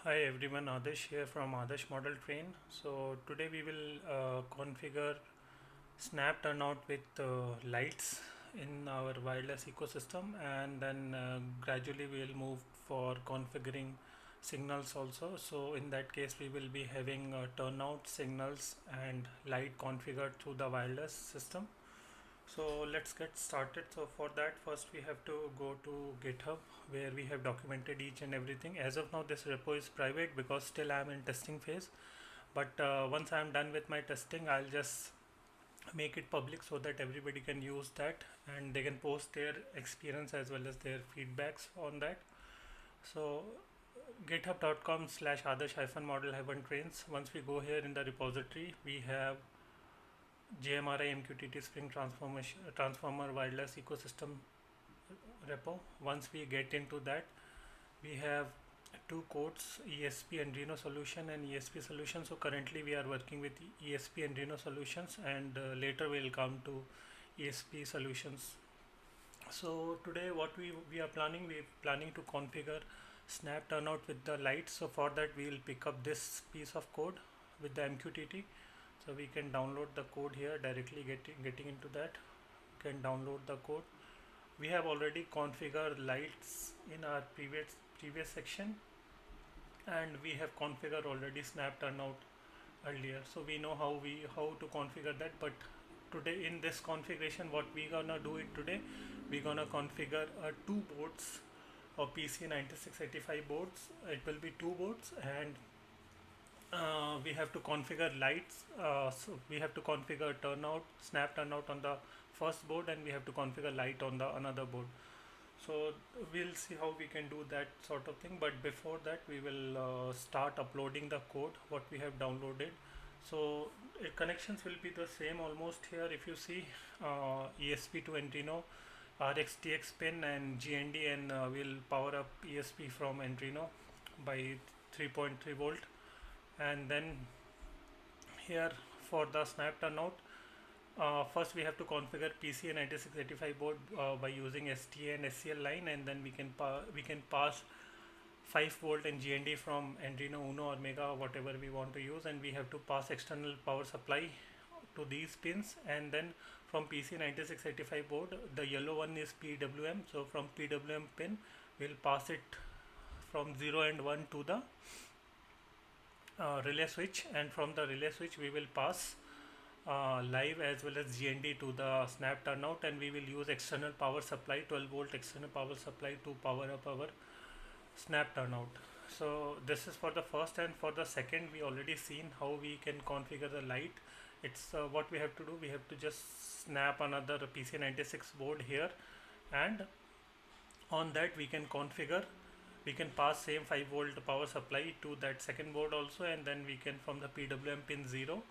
Hi everyone, Adesh here from Adesh Model Train. So today we will configure snap turnout with lights in our wireless ecosystem, and then gradually we will move for configuring signals also. So in that case we will be having turnout signals and light configured through the wireless system. So let's get started. So for that, first we have to go to GitHub where we have documented each and everything. As of now, this repo is private because still I am in testing phase. But once I am done with my testing, I'll just make it public so that everybody can use that and they can post their experience as well as their feedbacks on that. So github.com/adarsh-model-trains. Once we go here in the repository, we have JMRI MQTT Spring Transformer Wireless Ecosystem repo. Once we get into that, we have two codes, ESP Adreno solution and ESP solution. So currently we are working with ESP Adreno solutions, and later we'll come to ESP solutions. So today what we are planning, we're planning to configure snap turnout with the lights. So for that we will pick up this piece of code with the MQTT. So we can download the code here directly. Getting into that, we can download the code. We have already configured lights in our previous section, and we have configured already snap turnout earlier, so we know how to configure that. But today in this configuration, what we gonna do it today, we gonna configure two boards of PC9685 boards. It will be two boards, and we have to configure lights. So we have to configure turnout, snap turnout on the first board, and we have to configure light on the another board. So we'll see how we can do that sort of thing. But before that, we will start uploading the code what we have downloaded. So connections will be the same almost here. If you see ESP to Adreno, RxTX pin and GND, and we'll power up ESP from Adreno by 3.3 volt. And then here for the snap turnout, first we have to configure PCA9685 board by using STA and SCL line, and then we can pass 5 volt and GND from Adreno Uno or Mega, whatever we want to use, and we have to pass external power supply to these pins. And then from PC9685 board, the yellow one is PWM, so from PWM pin we'll pass it from 0 and 1 to the relay switch, and from the relay switch we will pass live as well as GND to the snap turnout, and we will use external power supply, 12 volt external power supply, to power up our snap turnout. So this is for the first, and for the second we already seen how we can configure the light. It's what we have to do, we have to just snap another PC96 board here, and on that we can configure, we can pass same 5 volt power supply to that second board also, and then we can from the PWM pin 0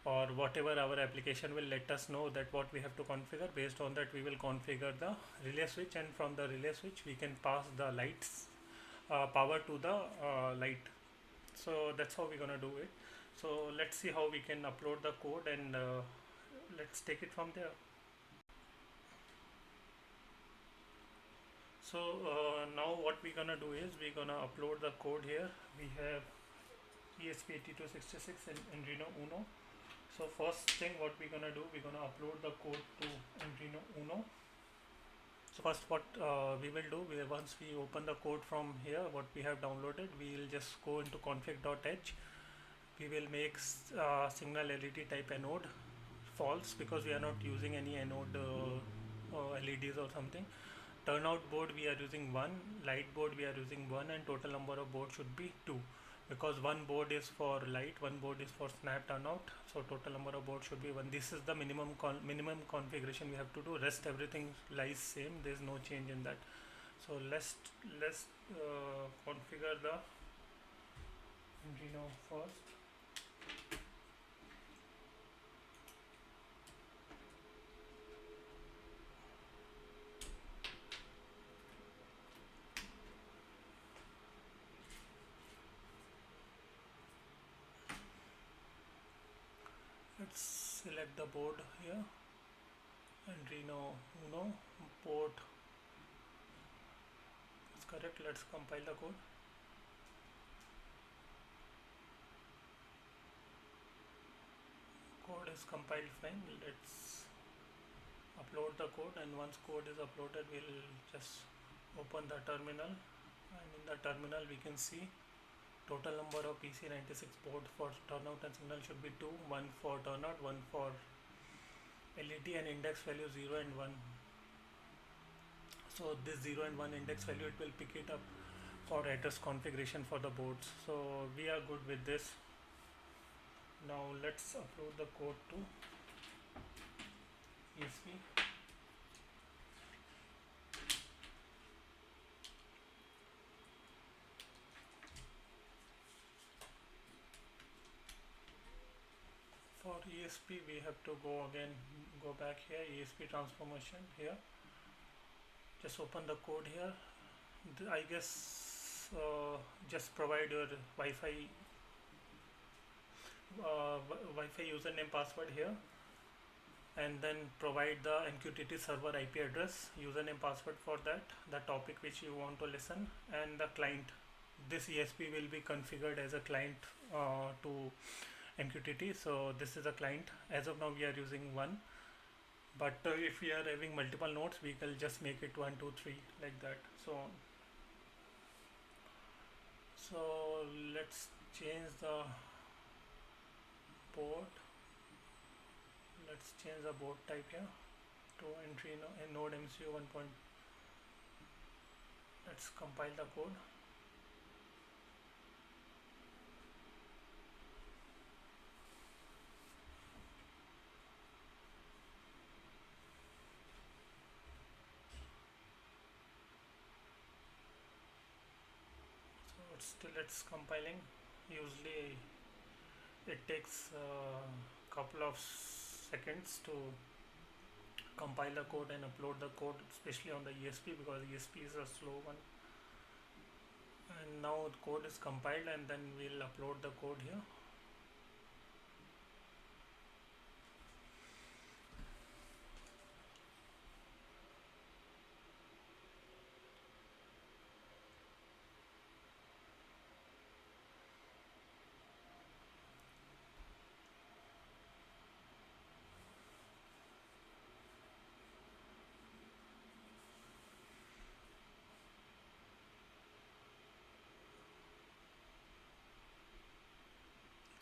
or whatever our application will let us know that what we have to configure. Based on that we will configure the relay switch, and from the relay switch we can pass the lights power to the light. So that's how we're gonna do it. So let's see how we can upload the code, and let's take it from there. So now what we're gonna do is we're gonna upload the code here. We have ESP8266 and Adreno Uno. So first thing what we're gonna do, we're gonna upload the code to Adreno Uno. So first what we will do, once we open the code from here what we have downloaded, we will just go into config.h. We will make signal LED type anode false, because we are not using any anode LEDs or something. Turnout board we are using 1, light board we are using 1, and total number of boards should be 2, because one board is for light, one board is for snap turnout, so total number of boards should be 1. This is the minimum configuration we have to do. Rest everything lies same, there is no change in that. So let's configure the Adreno first. Let's select the board here, Adreno Uno, port is correct. Let's compile the code. is compiled fine. Let's upload the code, and once code is uploaded, we'll just open the terminal, and in the terminal we can see total number of PC96 port for turnout and signal should be 2, one for turnout, one for LED, and index value 0 and 1. So this 0 and 1 index value, it will pick it up for address configuration for the boards. So we are good with this. Now let's upload the code to ESP. For ESP we have to go back here, ESP transformation here, just open the code here. I guess just provide your Wi-Fi username password here, and then provide the MQTT server IP address, username password for that, the topic which you want to listen, and the client. This ESP will be configured as a client to MQTT. So this is a client. As of now we are using one, but if we are having multiple nodes, we can just make it 1, 2, 3 like that. So let's change the port. Let's change the board type here to entry node MCU 1. Let's compile the code. So it's compiling. Usually it takes a couple of seconds to compile the code and upload the code, especially on the ESP, because ESP is a slow one. And now the code is compiled, and then we'll upload the code here.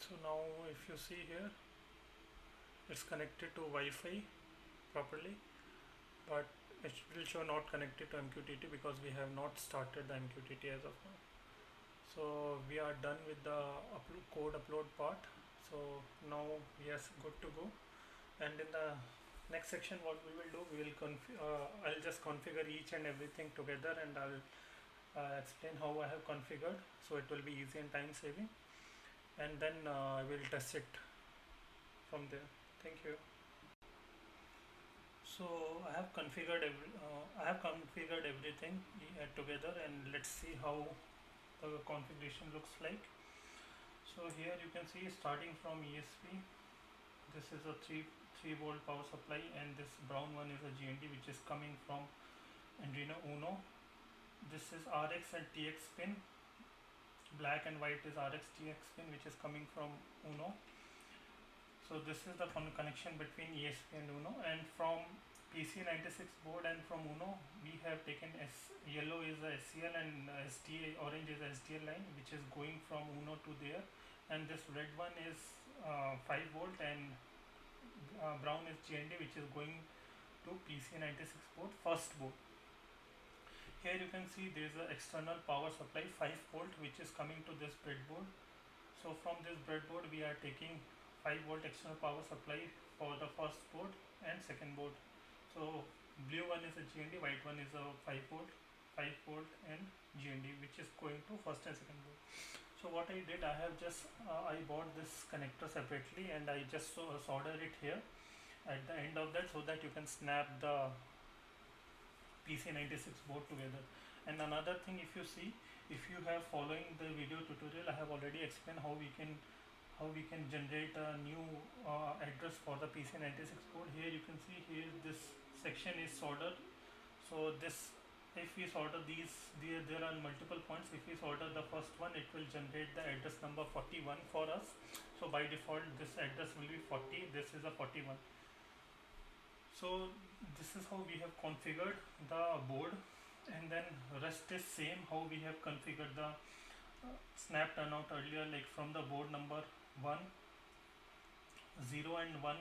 So now if you see here, it's connected to Wi-Fi properly, but it will show not connected to MQTT because we have not started the MQTT as of now. So we are done with the code upload part. So now yes, good to go. And in the next section, what we will do, I'll just configure each and everything together, and I'll explain how I have configured, so it will be easy and time saving, and then I will test it from there. Thank you. So I have configured everything together, and let's see how the configuration looks like. So here you can see, starting from ESP, this is a 3 volt power supply, and this brown one is a GND which is coming from Arduino Uno. This is RX and TX pin. Black and white is RX TX pin which is coming from Uno. So this is the connection between ESP and Uno, and from PC96 board and from Uno we have taken yellow is a SCL and SDA, orange is a SDL line which is going from Uno to there, and this red one is 5 volt, and brown is GND which is going to PC96 board, first board. Here you can see there is an external power supply 5 volt which is coming to this breadboard. So from this breadboard we are taking 5 volt external power supply for the first board and second board. So blue one is a GND, white one is a 5 volt and GND which is going to first and second board. So what I did, I bought this connector separately, and I just soldered it here at the end of that, so that you can snap the PC96 board together. And another thing, if you see, if you have following the video tutorial, I have already explained how we can generate a new address for the PC96 board. Here you can see, here this section is soldered, so this if we solder these, there are multiple points. If we solder the first one, it will generate the address number 41 for us. So by default this address will be 40, this is a 41. So this is how we have configured the board, and then rest is same how we have configured the snap turnout earlier, like from the board number 1, 0 and 1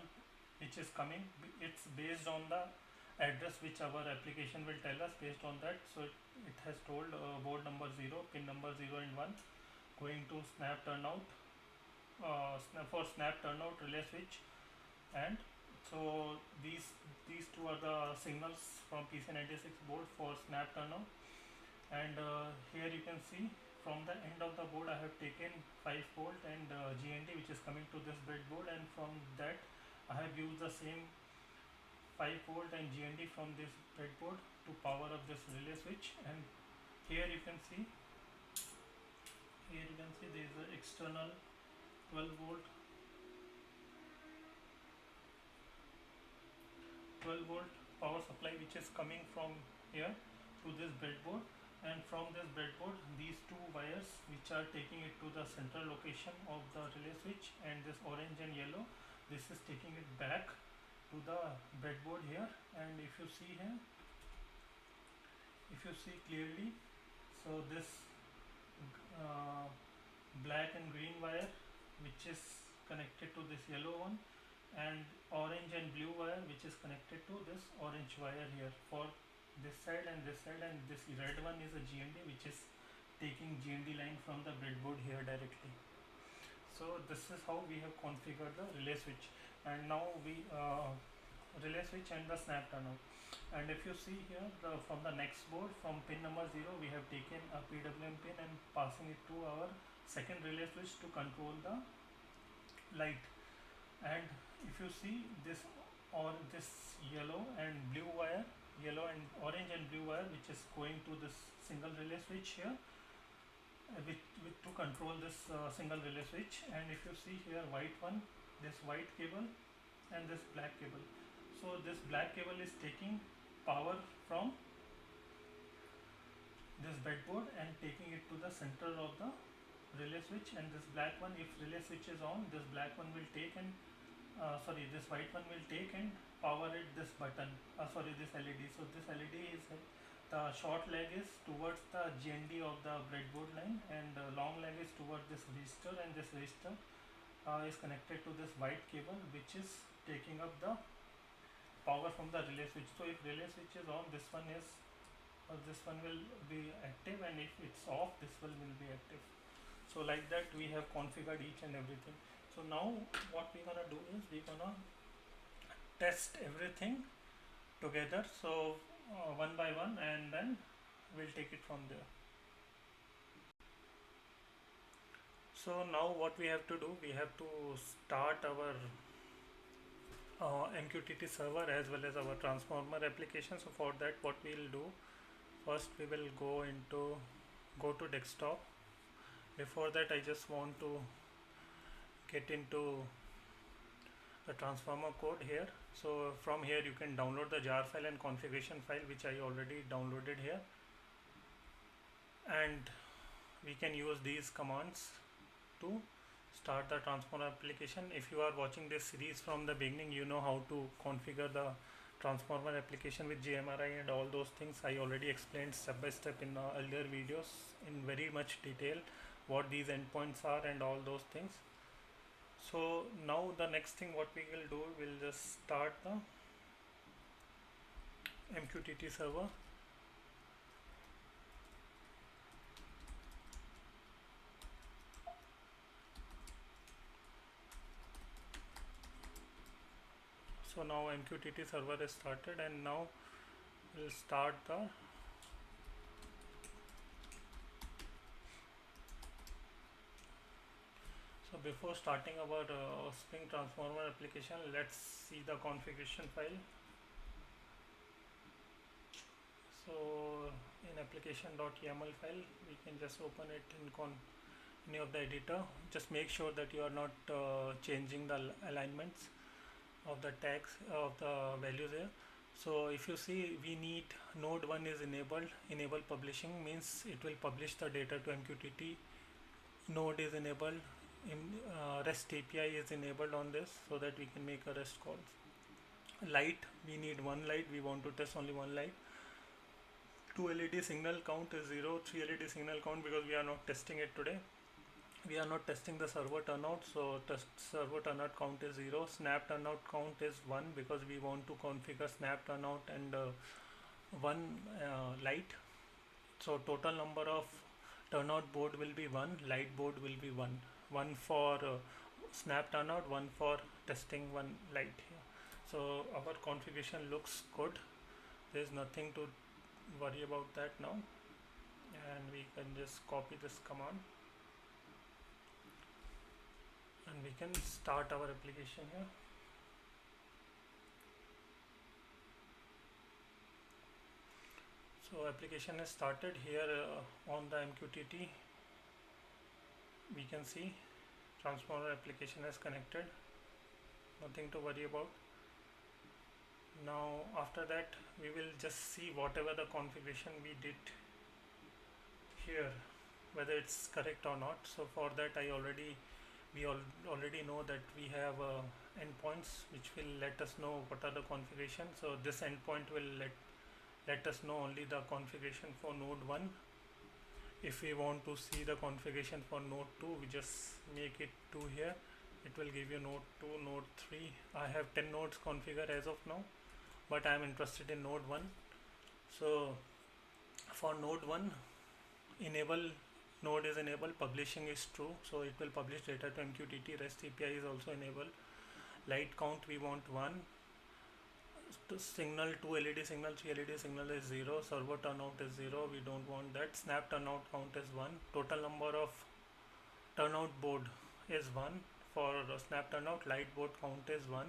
which is coming. It's based on the address which our application will tell us. Based on that, so it has told board number 0, pin number 0 and 1 going to snap turnout, for snap turnout relay switch. And so these two are the signals from PC96 board for snap turnout. And here you can see from the end of the board I have taken 5V and GND which is coming to this breadboard, and from that I have used the same 5V and GND from this breadboard to power up this relay switch. And here you can see there is an external 12V power supply which is coming from here to this breadboard. And from this breadboard, these two wires which are taking it to the central location of the relay switch, and this orange and yellow, this is taking it back to the breadboard here. And if you see here, if you see clearly, so this black and green wire which is connected to this yellow one, and orange and blue wire which is connected to this orange wire here for this side and this side, and this red one is a GND which is taking GND line from the breadboard here directly. So this is how we have configured the relay switch. And now we relay switch and the snap turnout. And if you see here, from the next board, from pin number 0, we have taken a PWM pin and passing it to our second relay switch to control the light. And if you see this, or this yellow and blue wire, yellow and orange and blue wire which is going to this single relay switch here, to control this single relay switch. And if you see here, white one, this white cable and this black cable. So this black cable is taking power from this breadboard and taking it to the center of the relay switch. And this black one, if relay switch is on, this black one will take and this white one will take and power it this button, this LED. So this LED is, the short leg is towards the GND of the breadboard line, and long leg is towards this resistor, and this resistor is connected to this white cable which is taking up the power from the relay switch. So if relay switch is on, this one will be active, and if it's off, this one will be active. So like that we have configured each and everything. So now what we're gonna do is we're gonna test everything together, so one by one, and then we'll take it from there. So now what we have to do, we have to start our MQTT server as well as our transformer application. So for that, what we'll do, first we will go to desktop. Before that, I just want to get into the transformer code here. So from here you can download the jar file and configuration file which I already downloaded here, and we can use these commands to start the transformer application. If you are watching this series from the beginning, you know how to configure the transformer application with GMRI and all those things. I already explained step by step in earlier videos in very much detail what these endpoints are and all those things. So now the next thing what we will do, we'll just start the MQTT server. So now MQTT server is started, and now we'll start the So before starting our Spring transformer application, let's see the configuration file. So in application.yaml file, we can just open it in any of the editor. Just make sure that you are not changing the alignments of the tags of the values here. So if you see, we need node 1 is enabled. Enable publishing means it will publish the data to MQTT. Node is enabled. REST API is enabled on this so that we can make a REST calls. Light, we need one light. We want to test only one light. 2 LED signal count is 0. 3 LED signal count, because we are not testing it today. We are not testing the server turnout, so server turnout count is 0. Snap turnout count is 1 because we want to configure snap turnout and one light. So total number of turnout board will be 1, light board will be 1. One for snap turnout, one for testing, one light here. So our configuration looks good. There is nothing to worry about that now, and we can just copy this command and we can start our application here. So application is started here on the MQTT. We can see transformer application is connected, nothing to worry about. Now after that we will just see whatever the configuration we did here, whether it's correct or not. So for that we already know that we have endpoints which will let us know what are the configuration. So this endpoint will let us know only the configuration for node 1. If we want to see the configuration for node 2, we just make it 2 here. It will give you node 2, node 3. I have 10 nodes configured as of now, but I am interested in node 1. So for node 1, node is enabled, publishing is true, so it will publish data to MQTT. REST API is also enabled. Light count we want 1. Signal 2 LED signal, 3 LED signal is 0. Server turnout is 0. We don't want that. Snap turnout count is 1. Total number of turnout board is 1. For snap turnout, light board count is 1.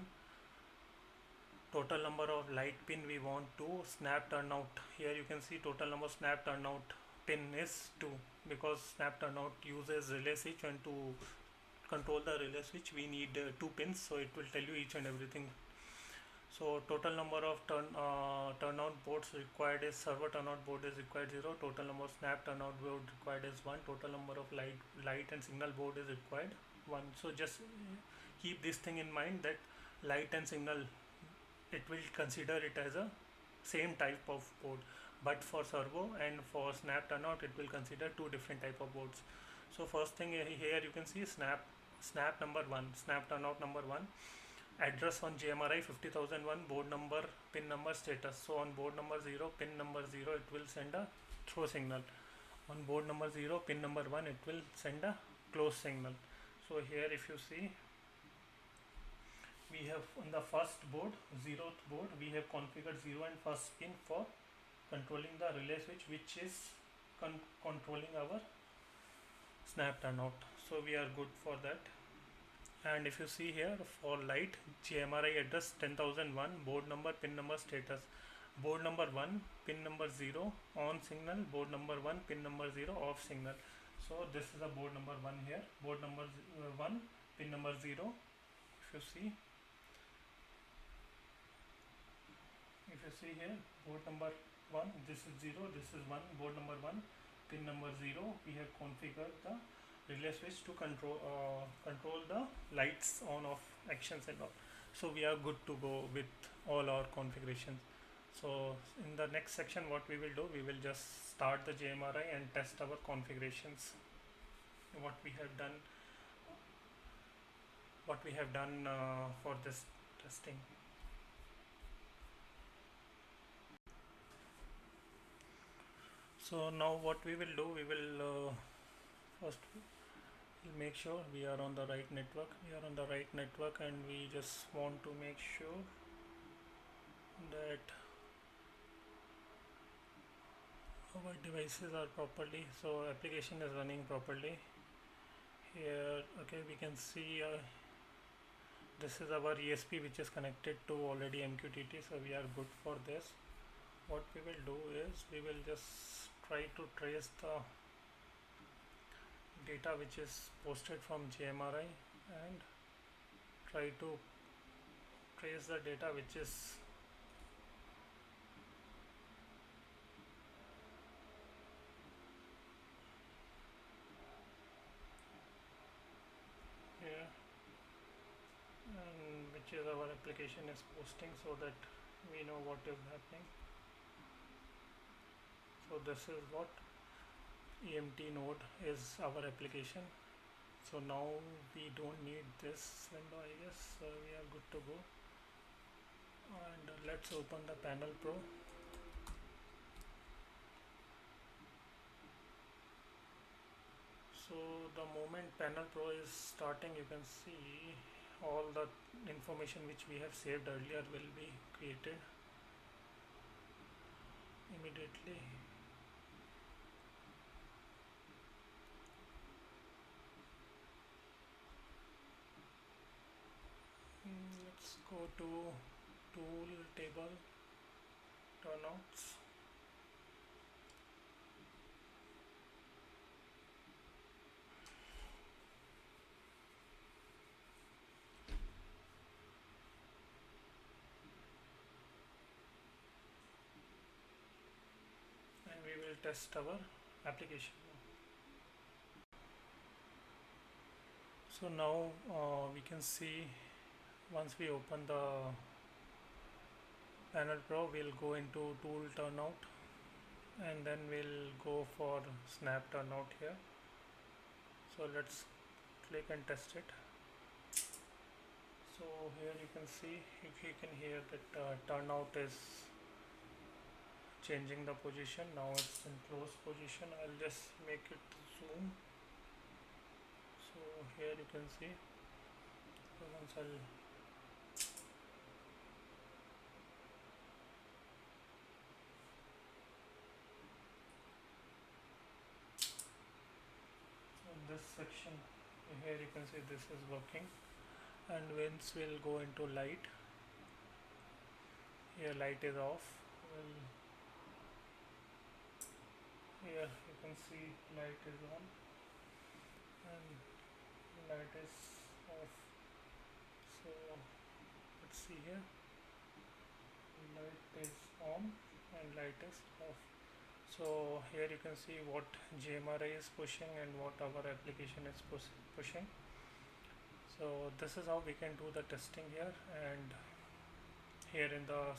Total number of light pin we want 2. Snap turnout, here you can see total number of snap turnout pin is 2, because snap turnout uses relay switch, and to control the relay switch we need 2 pins, so it will tell you each and everything. So total number of turnout boards required is, server turnout board is required 0. Total number of snap turnout board required is 1. Total number of light and signal board is required 1. So just keep this thing in mind, that light and signal, it will consider it as a same type of board, but for servo and for snap turnout it will consider 2 different type of boards. So first thing here you can see snap number 1, snap turnout number 1, address on JMRI 50001, board number, pin number, status. So on board number 0, pin number 0, it will send a throw signal. On board number 0, pin number 1, it will send a close signal. So here if you see, we have on the first board, 0th board, we have configured 0 and first pin for controlling the relay switch, which is controlling our snap turnout. So we are good for that. And if you see here, for light, JMRI address 10001, board number, pin number, status. Board number 1, pin number 0, on signal. Board number 1, pin number 0, off signal. So this is a board number 1 here. Board number 1, pin number 0. If you see here, board number 1, this is 0, this is 1, board number 1, pin number 0. We have configured the relay switch to control the lights on off actions and all. So we are good to go with all our configurations. So in the next section, what we will do, we will just start the JMRI and test our configurations, what we have done for this testing. So now what we will do, we will first make sure we are on the right network. And we just want to make sure that our devices are properly, so application is running properly here. Okay, we can see this is our ESP which is connected to already MQTT, so we are good for this. What we will do is, we will just try to trace the data which is posted from JMRI and try to trace the data which is which is our application is posting, so that we know what is happening. So this is what EMT node is our application. So now we don't need this window, I guess. So we are good to go. And let's open the Panel Pro. So the moment Panel Pro is starting, you can see all the information which we have saved earlier will be created immediately. Let's go to Tool, Table, Turnouts. And we will test our application. So now we can see, once we open the Panel Pro, we'll go into Tool, Turnout, and then we'll go for Snap Turnout here. So let's click and test it. So here you can see, if you can hear that turnout is changing the position. Now it's in close position. I'll just make it zoom. So here you can see, so once I'll in this section here you can see this is working. And once we'll go into light, here light is off. Here you can see light is on and light is off. So let's see here, light is on and light is off. So here you can see what GMRI is pushing and what our application is pushing. So this is how we can do the testing here. And here in the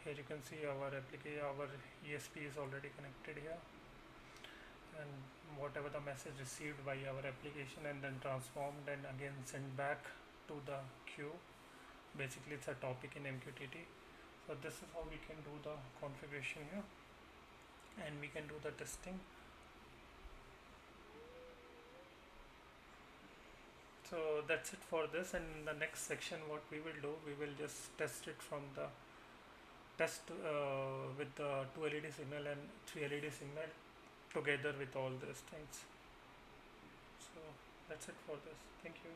here you can see our ESP is already connected here, and whatever the message received by our application and then transformed and again sent back to the queue. Basically it's a topic in MQTT. So this is how we can do the configuration here, and we can do the testing. So that's it for this, and in the next section what we will do, we will just test it from the test with the 2 LED signal and 3 LED signal together with all these things. So that's it for this. Thank you.